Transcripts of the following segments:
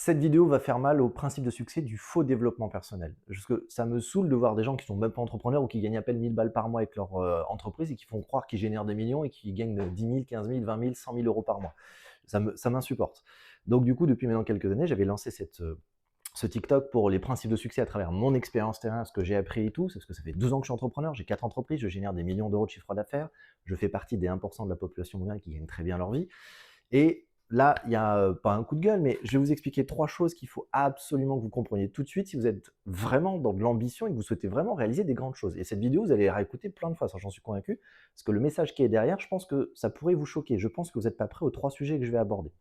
Cette vidéo va faire mal au principe de succès du faux développement personnel. Parce que ça me saoule de voir des gens qui sont même pas entrepreneurs ou qui gagnent à peine 1000 balles par mois avec leur entreprise et qui font croire qu'ils génèrent des millions et qui gagnent 10 000, 15 000, 20 000, 100 000 euros par mois. Ça m'insupporte. Donc du coup, depuis maintenant quelques années, j'avais lancé ce TikTok pour les principes de succès à travers mon expérience terrain, ce que j'ai appris et tout. C'est parce que ça fait 12 ans que je suis entrepreneur, j'ai 4 entreprises, je génère des millions d'euros de chiffre d'affaires, je fais partie des 1% de la population mondiale qui gagnent très bien leur vie. Et là, il y a pas un coup de gueule, mais je vais vous expliquer 3 choses qu'il faut absolument que vous compreniez tout de suite si vous êtes vraiment dans de l'ambition et que vous souhaitez vraiment réaliser des grandes choses. Et cette vidéo, vous allez la réécouter plein de fois, ça j'en suis convaincu, parce que le message qui est derrière, je pense que ça pourrait vous choquer. Je pense que vous n'êtes pas prêt aux 3 sujets que je vais aborder.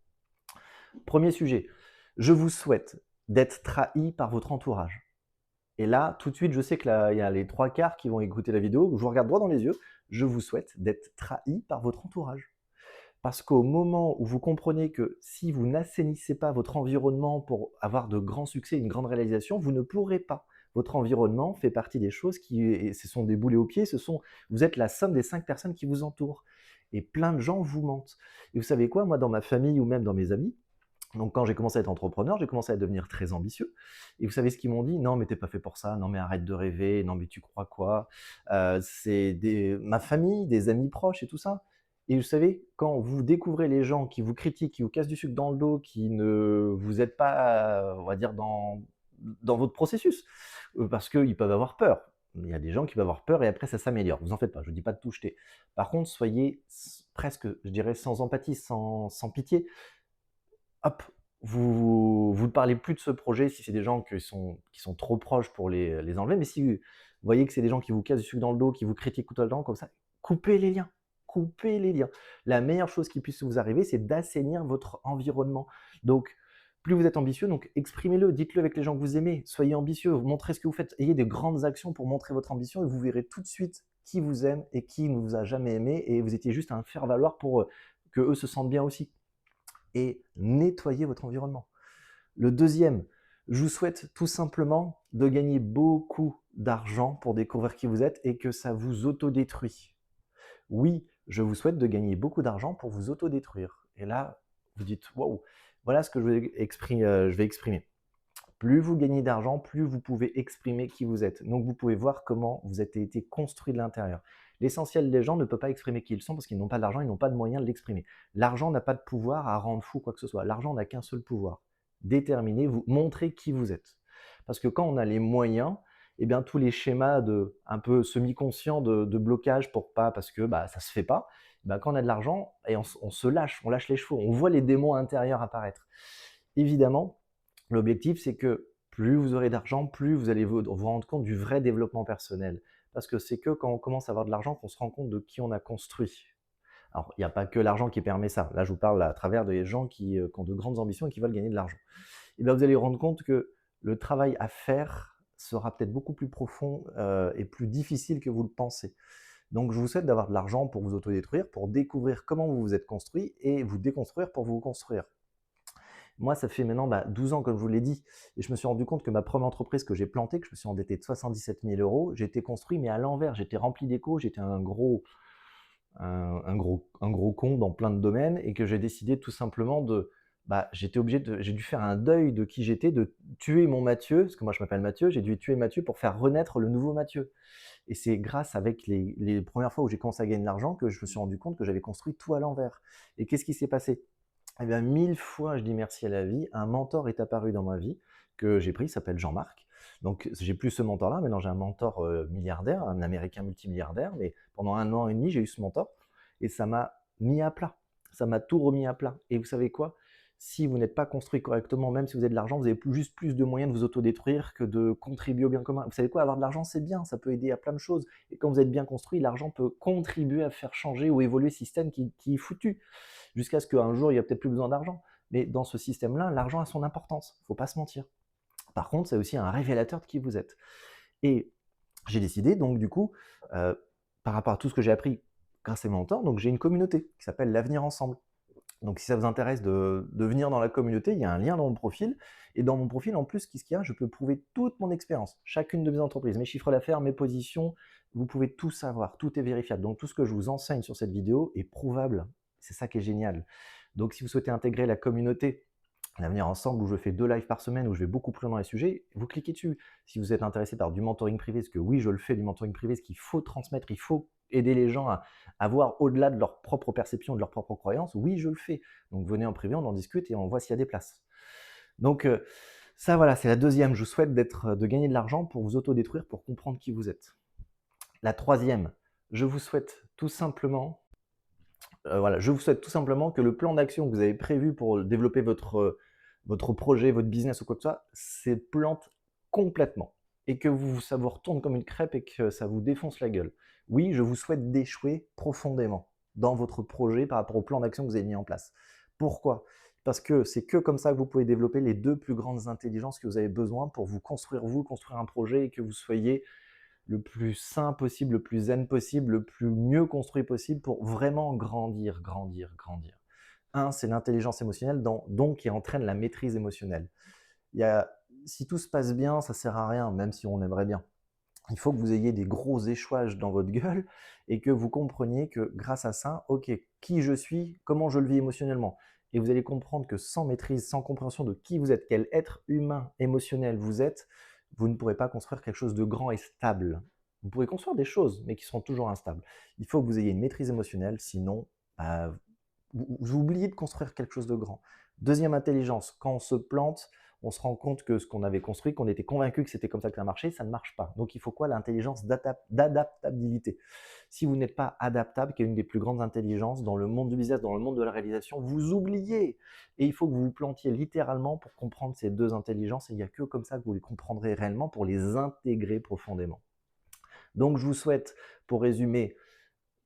Premier sujet, je vous souhaite d'être trahi par votre entourage. Et là, tout de suite, je sais que là, il y a les 3 quarts qui vont écouter la vidéo, je vous regarde droit dans les yeux, je vous souhaite d'être trahi par votre entourage. Parce qu'au moment où vous comprenez que si vous n'assainissez pas votre environnement pour avoir de grands succès, une grande réalisation, vous ne pourrez pas. Votre environnement fait partie des choses et ce sont des boulets aux pieds, vous êtes la somme des 5 personnes qui vous entourent. Et plein de gens vous mentent. Et vous savez quoi, moi dans ma famille ou même dans mes amis, donc quand j'ai commencé à être entrepreneur, j'ai commencé à devenir très ambitieux. Et vous savez ce qu'ils m'ont dit? Non mais t'es pas fait pour ça, non mais arrête de rêver, non mais tu crois quoi? Ma famille, des amis proches et tout ça. Et vous savez, quand vous découvrez les gens qui vous critiquent, qui vous cassent du sucre dans le dos, qui ne vous aident pas, on va dire, dans votre processus, parce qu'ils peuvent avoir peur. Il y a des gens qui peuvent avoir peur et après ça s'améliore. Vous en faites pas, je ne dis pas de tout jeter. Par contre, soyez presque, je dirais, sans empathie, sans pitié. Hop, vous ne parlez plus de ce projet si c'est des gens qui sont trop proches pour les enlever, mais si vous voyez que c'est des gens qui vous cassent du sucre dans le dos, qui vous critiquent tout le temps comme ça, coupez les liens, coupez les liens. La meilleure chose qui puisse vous arriver, c'est d'assainir votre environnement. Donc, plus vous êtes ambitieux, donc exprimez-le, dites-le avec les gens que vous aimez, soyez ambitieux, montrez ce que vous faites, ayez des grandes actions pour montrer votre ambition et vous verrez tout de suite qui vous aime et qui ne vous a jamais aimé et vous étiez juste un faire-valoir pour que eux se sentent bien aussi et nettoyer votre environnement. Le deuxième, je vous souhaite tout simplement de gagner beaucoup d'argent pour découvrir qui vous êtes et que ça vous autodétruit. Oui, je vous souhaite de gagner beaucoup d'argent pour vous autodétruire. Et là, vous dites, waouh, voilà ce que je vais exprimer. Plus vous gagnez d'argent, plus vous pouvez exprimer qui vous êtes. Donc vous pouvez voir comment vous avez été construit de l'intérieur. L'essentiel des gens ne peut pas exprimer qui ils sont parce qu'ils n'ont pas d'argent, ils n'ont pas de moyens de l'exprimer. L'argent n'a pas de pouvoir à rendre fou quoi que ce soit. L'argent n'a qu'un seul pouvoir, déterminer, vous montrer qui vous êtes. Parce que quand on a les moyens, eh bien tous les schémas de un peu semi-conscients de blocage pour pas parce que ça se fait pas, quand on a de l'argent et on se lâche, on lâche les chevaux, on voit les démons intérieurs apparaître. Évidemment, l'objectif, c'est que plus vous aurez d'argent, plus vous allez vous rendre compte du vrai développement personnel. Parce que c'est que quand on commence à avoir de l'argent qu'on se rend compte de qui on a construit. Alors, il n'y a pas que l'argent qui permet ça. Là, je vous parle à travers des gens qui ont de grandes ambitions et qui veulent gagner de l'argent. Et bien, vous allez vous rendre compte que le travail à faire sera peut-être beaucoup plus profond et plus difficile que vous le pensez. Donc, je vous souhaite d'avoir de l'argent pour vous autodétruire, pour découvrir comment vous vous êtes construit et vous déconstruire pour vous construire. Moi, ça fait maintenant 12 ans, comme je vous l'ai dit, et je me suis rendu compte que ma première entreprise que j'ai plantée, que je me suis endetté de 77 000 euros, j'ai été construit, mais à l'envers. J'étais rempli d'écho, j'étais un gros con dans plein de domaines, et que j'ai décidé tout simplement j'ai dû faire un deuil de qui j'étais, de tuer mon Mathieu, parce que moi je m'appelle Mathieu, j'ai dû tuer Mathieu pour faire renaître le nouveau Mathieu. Et c'est grâce avec les premières fois où j'ai commencé à gagner de l'argent que je me suis rendu compte que j'avais construit tout à l'envers. Et qu'est-ce qui s'est passé? Eh bien, 1000 fois, je dis merci à la vie. Un mentor est apparu dans ma vie que j'ai pris, il s'appelle Jean-Marc. Donc, j'ai plus ce mentor-là. Maintenant, j'ai un mentor milliardaire, un Américain multimilliardaire. Mais pendant 1 an et demi, j'ai eu ce mentor et ça m'a mis à plat. Ça m'a tout remis à plat. Et vous savez quoi? Si vous n'êtes pas construit correctement, même si vous avez de l'argent, vous avez juste plus de moyens de vous autodétruire que de contribuer au bien commun. Vous savez quoi? Avoir de l'argent, c'est bien. Ça peut aider à plein de choses. Et quand vous êtes bien construit, l'argent peut contribuer à faire changer ou évoluer le système qui est foutu jusqu'à ce qu'un jour, il n'y a peut-être plus besoin d'argent. Mais dans ce système-là, l'argent a son importance, il ne faut pas se mentir. Par contre, c'est aussi un révélateur de qui vous êtes. Et j'ai décidé, donc du coup, euh, par rapport à tout ce que j'ai appris grâce à mon mentor, donc j'ai une communauté qui s'appelle l'Avenir Ensemble. Donc si ça vous intéresse de venir dans la communauté, il y a un lien dans mon profil. Et dans mon profil, en plus, qu'est-ce qu'il y a? Je peux prouver toute mon expérience, chacune de mes entreprises, mes chiffres d'affaires, mes positions. Vous pouvez tout savoir, tout est vérifiable. Donc tout ce que je vous enseigne sur cette vidéo est prouvable. C'est ça qui est génial. Donc si vous souhaitez intégrer la communauté, L'avenir ensemble où je fais 2 lives par semaine, où je vais beaucoup plus loin dans les sujets, vous cliquez dessus. Si vous êtes intéressé par du mentoring privé, parce que oui, je le fais du mentoring privé, ce qu'il faut transmettre, il faut aider les gens à voir au-delà de leur propre perception, de leurs propres croyances, oui, je le fais. Donc venez en privé, on en discute et on voit s'il y a des places. Donc ça voilà, c'est la deuxième. Je vous souhaite de gagner de l'argent pour vous autodétruire, pour comprendre qui vous êtes. La troisième, je vous souhaite tout simplement voilà, je vous souhaite tout simplement que le plan d'action que vous avez prévu pour développer votre projet, votre business ou quoi que ce soit, se plante complètement et que ça vous retourne comme une crêpe et que ça vous défonce la gueule. Oui, je vous souhaite d'échouer profondément dans votre projet par rapport au plan d'action que vous avez mis en place. Pourquoi? Parce que c'est que comme ça que vous pouvez développer les 2 plus grandes intelligences que vous avez besoin pour vous, construire un projet et que vous soyez le plus sain possible, le plus zen possible, le plus mieux construit possible pour vraiment grandir, grandir, grandir. Un, c'est l'intelligence émotionnelle, donc qui entraîne la maîtrise émotionnelle. Il y a, si tout se passe bien, ça sert à rien, même si on aimerait bien. Il faut que vous ayez des gros échouages dans votre gueule et que vous compreniez que grâce à ça, ok, qui je suis, comment je le vis émotionnellement. Et vous allez comprendre que sans maîtrise, sans compréhension de qui vous êtes, quel être humain émotionnel vous êtes, vous ne pourrez pas construire quelque chose de grand et stable. Vous pourrez construire des choses, mais qui seront toujours instables. Il faut que vous ayez une maîtrise émotionnelle, sinon, bah, vous oubliez de construire quelque chose de grand. Deuxième intelligence, quand on se plante, on se rend compte que ce qu'on avait construit, qu'on était convaincu que c'était comme ça que ça marchait, ça ne marche pas. Donc il faut quoi? L'intelligence d'adaptabilité. Si vous n'êtes pas adaptable, qui est une des plus grandes intelligences dans le monde du business, dans le monde de la réalisation, vous oubliez. Et il faut que vous vous plantiez littéralement pour comprendre ces deux intelligences. Et il n'y a que comme ça que vous les comprendrez réellement pour les intégrer profondément. Donc je vous souhaite, pour résumer,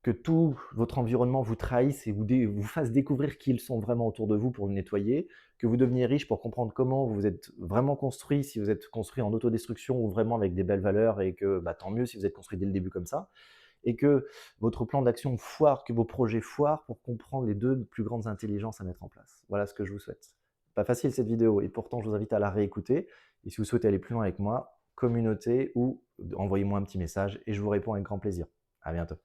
que tout votre environnement vous trahisse et vous fasse découvrir qui ils sont vraiment autour de vous pour le nettoyer, que vous deveniez riche pour comprendre comment vous êtes vraiment construit, si vous êtes construit en autodestruction ou vraiment avec des belles valeurs, et que bah, tant mieux si vous êtes construit dès le début comme ça, et que votre plan d'action foire, que vos projets foirent pour comprendre les deux plus grandes intelligences à mettre en place. Voilà ce que je vous souhaite. Pas facile cette vidéo, et pourtant je vous invite à la réécouter, et si vous souhaitez aller plus loin avec moi, communauté ou envoyez-moi un petit message et je vous réponds avec grand plaisir. À bientôt.